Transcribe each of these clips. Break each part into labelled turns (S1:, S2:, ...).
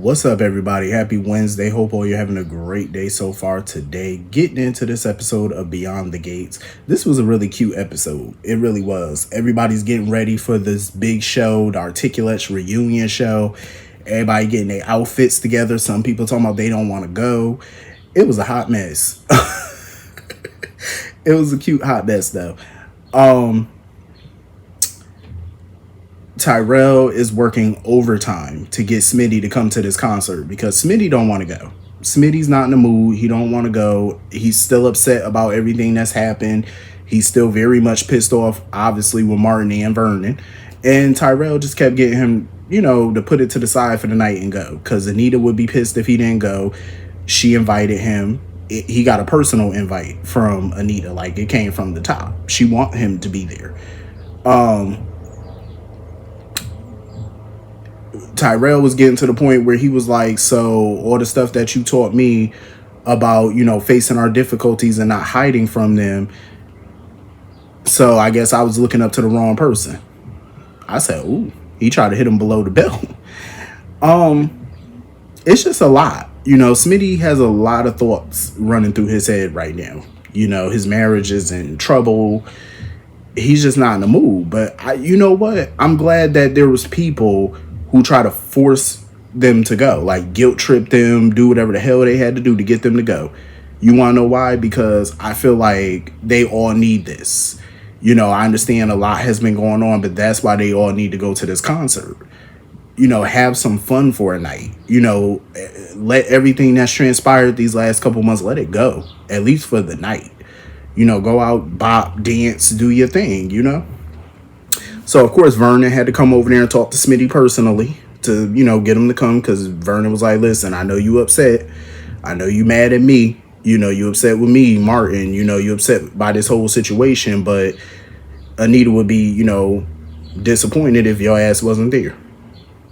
S1: What's up, everybody? Happy Wednesday. Hope all you're having a great day so far today. Getting into this episode of Beyond the Gates. This was a really cute episode. It really was. Everybody's getting ready for this big show, the Articulates reunion show. Everybody getting their outfits together. Some people talking about they don't want to go. It was a hot mess. It was a cute hot mess, though. Tyrell is working overtime to get Smitty to come to this concert because Smitty don't want to go. Smitty's not in the mood. He don't want to go. He's still upset about everything that's happened. He's still very much pissed off, obviously, with Martin and Vernon. And Tyrell just kept getting him, to put it to the side for the night and go. Because Anita would be pissed if he didn't go. She invited him. He got a personal invite from Anita. Like, it came from the top. She want him to be there. Tyrell was getting to the point where he was like, so all the stuff that you taught me about, facing our difficulties and not hiding from them. So I guess I was looking up to the wrong person. I said, ooh, he tried to hit him below the belt. It's just a lot. Smitty has a lot of thoughts running through his head right now. His marriage is in trouble. He's just not in the mood. But you know what? I'm glad that there was people who try to force them to go, like guilt trip them, do whatever the hell they had to do to get them to go. You want to know why? Because I feel like they all need this. I understand a lot has been going on, but that's why they all need to go to this concert. Have some fun for a night. Let everything that's transpired these last couple months, let it go, at least for the night. Go out, bop, dance, do your thing, So, of course, Vernon had to come over there and talk to Smitty personally to, get him to come, because Vernon was like, listen, I know you upset. I know you mad at me. You upset with me, Martin. You upset by this whole situation, but Anita would be, disappointed if your ass wasn't there.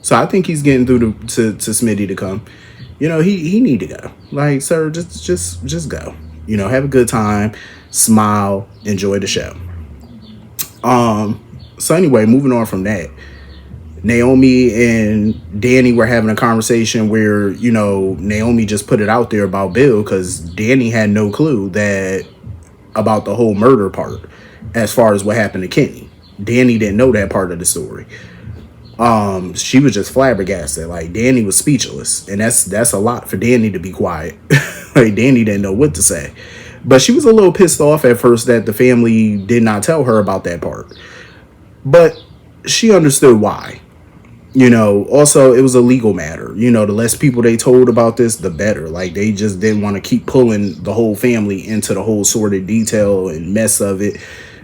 S1: So I think he's getting through to Smitty to come. He need to go. Like, sir, just go. Have a good time, smile, enjoy the show. So anyway, moving on from that, Naomi and Danny were having a conversation where, Naomi just put it out there about Bill because Danny had no clue about the whole murder part as far as what happened to Kenny. Danny didn't know that part of the story. She was just flabbergasted. Like, Danny was speechless, and that's a lot for Danny to be quiet. Like, Danny didn't know what to say. But she was a little pissed off at first that the family did not tell her about that part. But she understood why. Also, it was a legal matter. The less people they told about this, the better. Like, they just didn't want to keep pulling the whole family into the whole sordid detail and mess of it.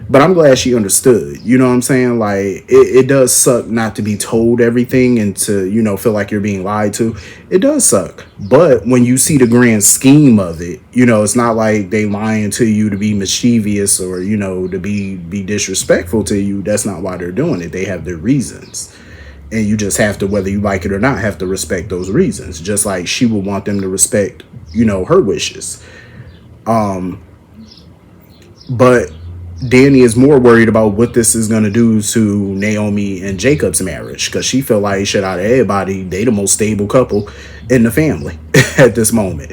S1: But I'm glad she understood. You know what I'm saying? Like, it does suck not to be told everything and to, feel like you're being lied to. It does suck. But when you see the grand scheme of it, it's not like they lying to you to be mischievous or, to be disrespectful to you. That's not why they're doing it. They have their reasons. And you just have to, whether you like it or not, have to respect those reasons. Just like she would want them to respect, her wishes. But Danny is more worried about what this is going to do to Naomi and Jacob's marriage, because she felt like, shit, out of everybody, they the most stable couple in the family at this moment.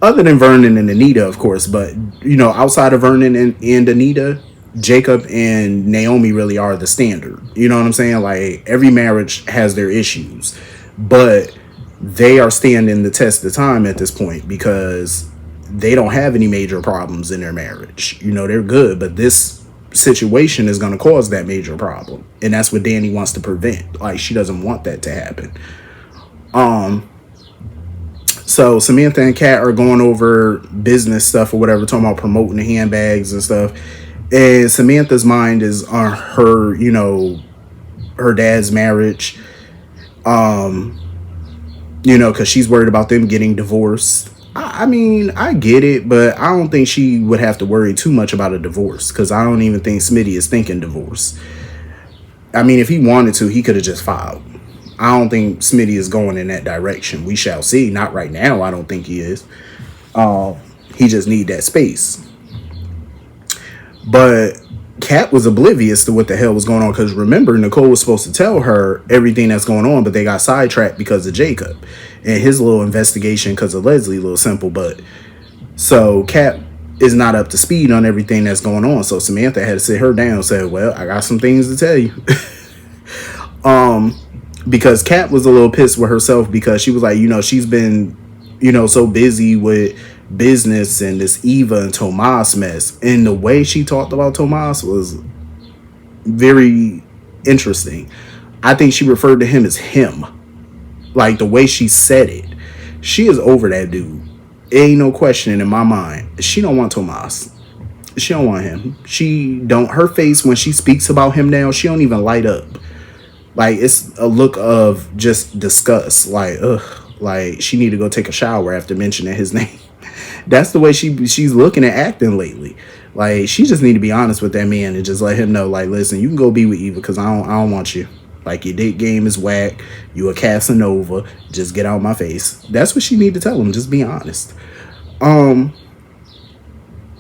S1: Other than Vernon and Anita, of course, but, outside of Vernon and Anita, Jacob and Naomi really are the standard. You know what I'm saying? Like, every marriage has their issues, but they are standing the test of time at this point because they don't have any major problems in their marriage. They're good, but this situation is going to cause that major problem. And that's what Danny wants to prevent. Like, she doesn't want that to happen. So Samantha and Kat are going over business stuff or whatever, talking about promoting the handbags and stuff. And Samantha's mind is on her, her dad's marriage. Because she's worried about them getting divorced. I mean, I get it, but I don't think she would have to worry too much about a divorce, because I don't even think Smitty is thinking divorce. I mean, if he wanted to, he could have just filed. I don't think Smitty is going in that direction. We shall see. Not right now. I don't think he is. He just need that space. But Kat was oblivious to what the hell was going on, because remember, Nicole was supposed to tell her everything that's going on, but they got sidetracked because of Jacob and his little investigation because of Leslie, little simple. But so Kat is not up to speed on everything that's going on. So Samantha had to sit her down and say, well, I got some things to tell you. Because Kat was a little pissed with herself because she was like, she's been, so busy with business and this Eva and Tomas mess. And the way she talked about Tomas was very interesting. I think she referred to him as him. Like the way she said it. She is over that dude. Ain't no question in my mind. She don't want Tomas. She don't want him. She don't. Her face when she speaks about him now, she don't even light up. Like it's a look of just disgust. Like ugh. Like she need to go take a shower after mentioning his name. That's the way she's looking at acting lately. Like she just need to be honest with that man and just let him know. Like listen, you can go be with Eva because I don't want you. Like your date game is whack. You a Casanova. Just get out of my face. That's what she need to tell him. Just be honest.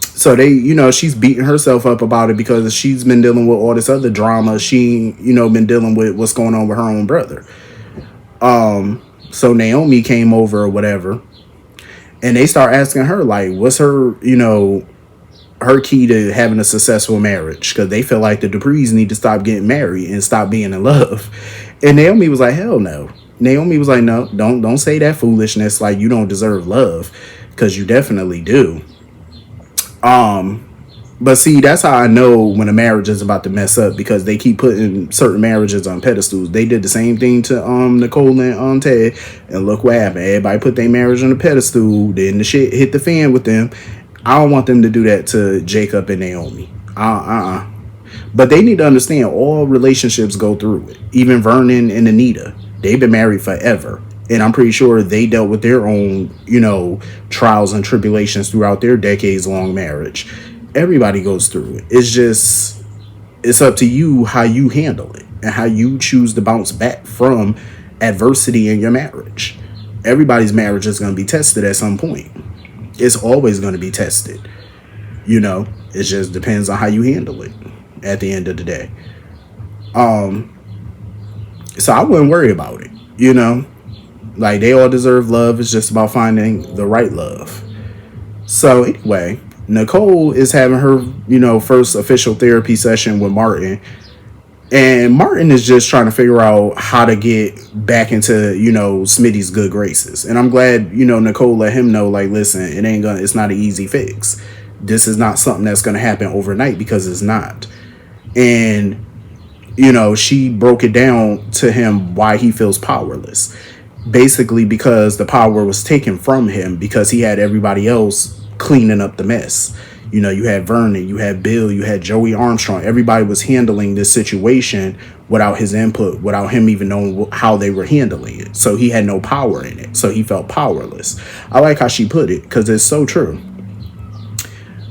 S1: So they, she's beating herself up about it because she's been dealing with all this other drama. She, been dealing with what's going on with her own brother. So Naomi came over or whatever, and they start asking her like, what's her, her key to having a successful marriage, because they feel like the Duprees need to stop getting married and stop being in love. And Naomi was like, hell no. Naomi was like, no, don't say that foolishness. Like you don't deserve love, because you definitely do. But see, that's how I know when a marriage is about to mess up, because they keep putting certain marriages on pedestals. They did the same thing to Nicole and Ted, and look what happened. Everybody put their marriage on the pedestal, then the shit hit the fan with them. I don't want them to do that to Jacob and Naomi. But they need to understand all relationships go through it. Even Vernon and Anita, they've been married forever. And I'm pretty sure they dealt with their own, trials and tribulations throughout their decades-long marriage. Everybody goes through it. It's up to you how you handle it and how you choose to bounce back from adversity in your marriage. Everybody's marriage is going to be tested at some point. It's always going to be tested. It just depends on how you handle it at the end of the day. So I wouldn't worry about it, Like they all deserve love. It's just about finding the right love. So anyway, Nicole is having her, first official therapy session with Martin. And Martin is just trying to figure out how to get back into, Smitty's good graces. And I'm glad, Nicole let him know, like, listen, it's not an easy fix. This is not something that's going to happen overnight, because it's not. And, she broke it down to him why he feels powerless. Basically because the power was taken from him because he had everybody else cleaning up the mess. You had Vernon, you had Bill, you had Joey Armstrong. Everybody was handling this situation without his input, without him even knowing how they were handling it. So he had no power in it. So he felt powerless. I like how she put it, because it's so true.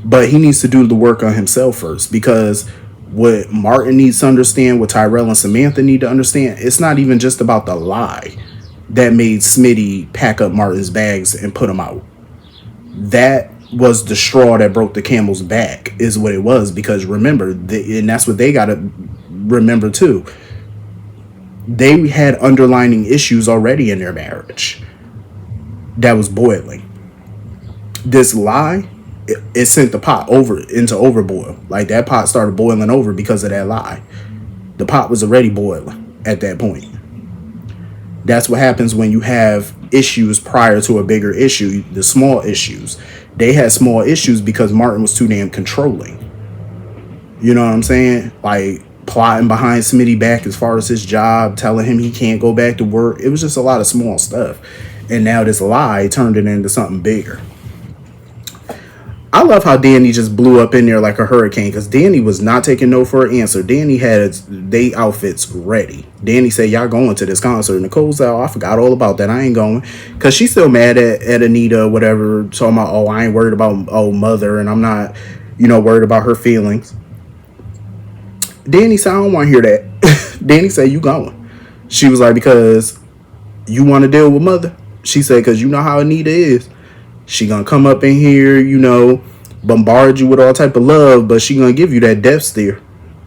S1: But he needs to do the work on himself first, because what Martin needs to understand, what Tyrell and Samantha need to understand, it's not even just about the lie that made Smitty pack up Martin's bags and put him out. That was the straw that broke the camel's back, is what it was. Because remember, and that's what they got to remember too, they had underlying issues already in their marriage that was boiling. This lie, it sent the pot into overboil. Like that pot started boiling over because of that lie. The pot was already boiling at that point. That's what happens when you have issues prior to a bigger issue, the small issues. They had small issues because Martin was too damn controlling. You know what I'm saying? Like plotting behind Smitty back as far as his job, telling him he can't go back to work. It was just a lot of small stuff. And now this lie turned it into something bigger. I love how Danny just blew up in there like a hurricane, because Danny was not taking no for an answer. Danny had they outfits ready. Danny said, y'all going to this concert. Nicole said, I forgot all about that. I ain't going. Because she's still mad at Anita or whatever, talking about, I ain't worried about mother, and I'm not, worried about her feelings. Danny said, I don't want to hear that. Danny said, you going. She was like, because you want to deal with mother? She said, because you know how Anita is. She gonna come up in here, bombard you with all type of love, but she gonna give you that death stare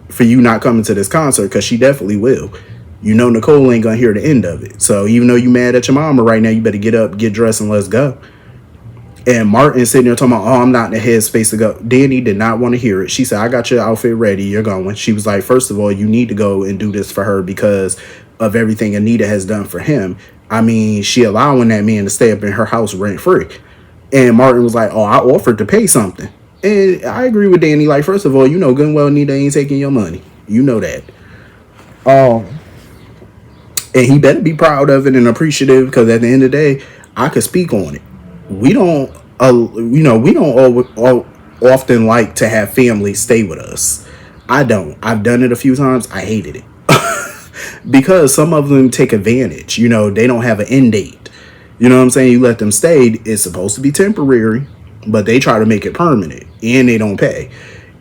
S1: for you not coming to this concert, because she definitely will. You know Nicole ain't gonna hear the end of it. So even though you mad at your mama right now, you better get up, get dressed, and let's go. And Martin sitting there talking about, oh, I'm not in the headspace to go. Danny did not want to hear it. She said, I got your outfit ready. You're going. She was like, first of all, you need to go and do this for her because of everything Anita has done for him. I mean, she allowing that man to stay up in her house rent free. And Martin was like, oh, I offered to pay something. And I agree with Danny. Like, first of all, you know good and well Anita ain't taking your money. You know that. Um, and he better be proud of it and appreciative, because at the end of the day, I could speak on it. We don't, we don't often like to have family stay with us. I don't. I've done it a few times. I hated it because some of them take advantage. You know, they don't have an end date. You know what I'm saying? You let them stay. It's supposed to be temporary, but they try to make it permanent, and they don't pay.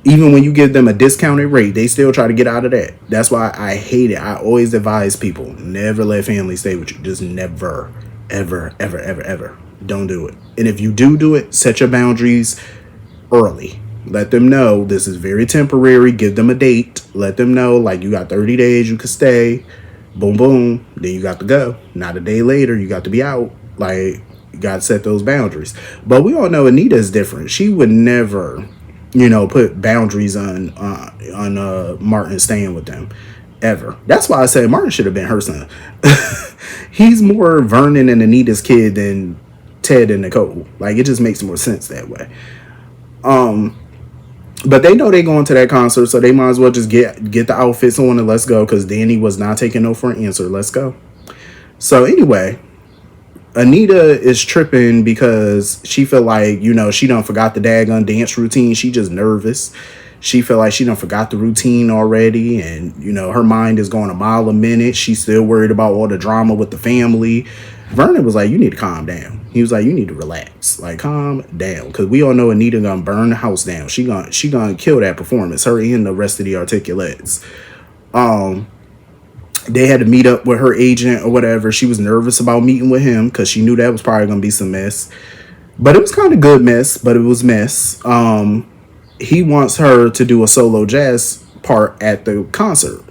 S1: Even when you give them a discounted rate, they still try to get out of that. That's why I hate it. I always advise people, never let family stay with you. Just never, ever, ever, ever, ever. Don't do it. And if you do it, set your boundaries early. Let them know this is very temporary. Give them a date. Let them know, like, you got 30 days you could stay. Boom, boom. Then you got to go. Not a day later, you got to be out. Like, you got to set those boundaries. But we all know Anita is different. She would never, put boundaries on Martin staying with them. Ever. That's why I said Martin should have been her son. He's more Vernon and Anita's kid than Ted and Nicole. Like, it just makes more sense that way. But they know they going to that concert, so they might as well just get the outfits on and let's go, because Danny was not taking no for an answer. Let's go. So anyway, Anita is tripping because she feel like, she done forgot the daggone dance routine. She just nervous. She feel like she done forgot the routine already, and, her mind is going a mile a minute. She's still worried about all the drama with the family. Vernon was like, you need to calm down. He was like, you need to relax. Like, calm down. Because we all know Anita gonna burn the house down. She gonna kill that performance. Her and the rest of the Articulates. They had to meet up with her agent or whatever. She was nervous about meeting with him because she knew that was probably gonna be some mess. But it was kind of good mess, but it was mess. He wants her to do a solo jazz part at the concert.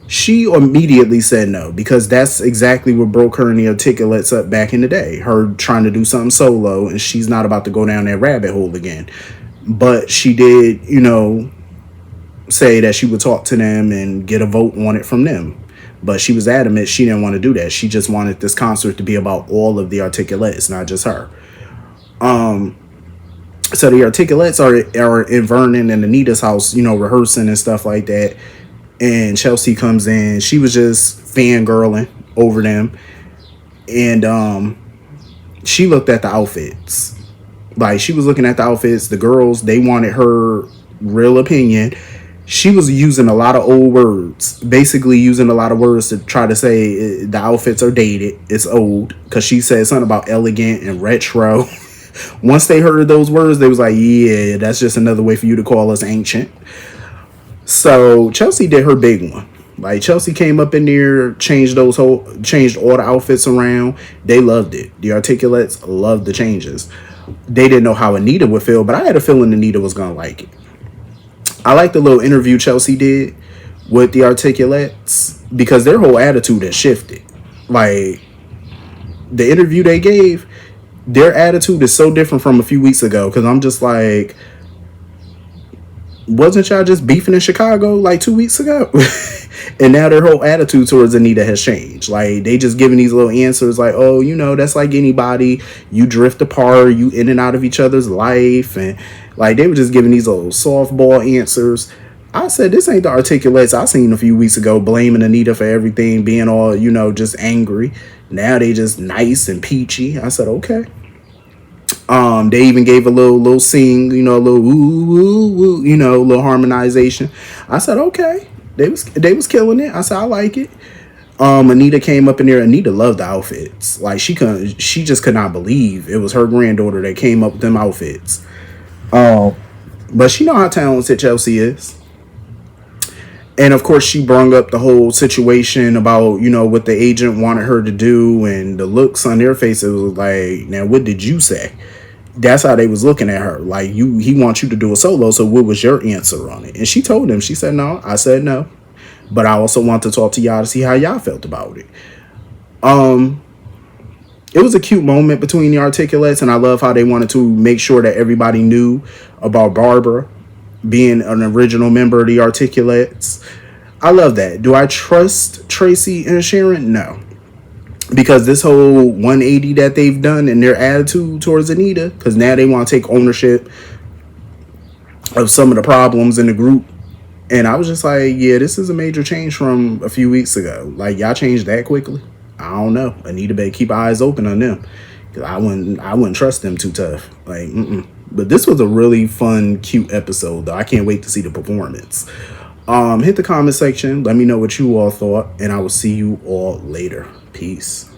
S1: She immediately said no, because that's exactly what broke her and the Articulates up back in the day. Her trying to do something solo, and she's not about to go down that rabbit hole again. But she did, say that she would talk to them and get a vote on it from them. But she was adamant she didn't want to do that. She just wanted this concert to be about all of the Articulates, not just her. So the Articulates are in Vernon and Anita's house, rehearsing and stuff like that. And Chelsea comes in. She was just fangirling over them. And she looked at the outfits. Like, she was looking at the outfits. The girls, they wanted her real opinion. She was using a lot of old words. Basically using a lot of words to try to say the outfits are dated. It's old. Because she said something about elegant and retro. Once they heard those words, they was like, yeah, that's just another way for you to call us ancient. So Chelsea did her big one. Like, Chelsea came up in there, changed all the outfits around. They loved it. The Articulates loved the changes. They didn't know how Anita would feel, but I had a feeling Anita was gonna like it. I like the little interview Chelsea did with the Articulates, because their whole attitude has shifted. Like, the interview they gave, their attitude is so different from a few weeks ago. Because I'm just like, wasn't y'all just beefing in Chicago like 2 weeks ago? And now their whole attitude towards Anita has changed. Like, they just giving these little answers like, oh, that's like anybody. You drift apart, you in and out of each other's life. And like, they were just giving these little softball answers. I said, this ain't the Articulates I seen a few weeks ago, blaming Anita for everything, being all, just angry. Now they just nice and peachy. I said, okay. They even gave a little sing, a little woo woo woo, little harmonization. I said, okay. They was killing it. I said, I like it. Anita came up in there. Anita loved the outfits. Like, she just could not believe it was her granddaughter that came up with them outfits. But she know how talented Chelsea is. And of course, she brung up the whole situation about, what the agent wanted her to do, and the looks on their faces was like, now, what did you say? That's how they was looking at her. Like, he wants you to do a solo. So what was your answer on it? And she told him, she said no. I said no. But I also want to talk to y'all to see how y'all felt about it. It was a cute moment between the articulates, and I love how they wanted to make sure that everybody knew about Barbara being an original member of the articulates. I love that. Do I trust Tracy and Sharon? No. Because this whole 180 that they've done and their attitude towards Anita, because now they want to take ownership of some of the problems in the group. And I was just like, yeah, this is a major change from a few weeks ago. Like, y'all changed that quickly? I don't know. Anita better keep eyes open on them. Cause I wouldn't trust them too tough. Like, But this was a really fun, cute episode, though. I can't wait to see the performance. Hit the comment section. Let me know what you all thought, and I will see you all later. Peace.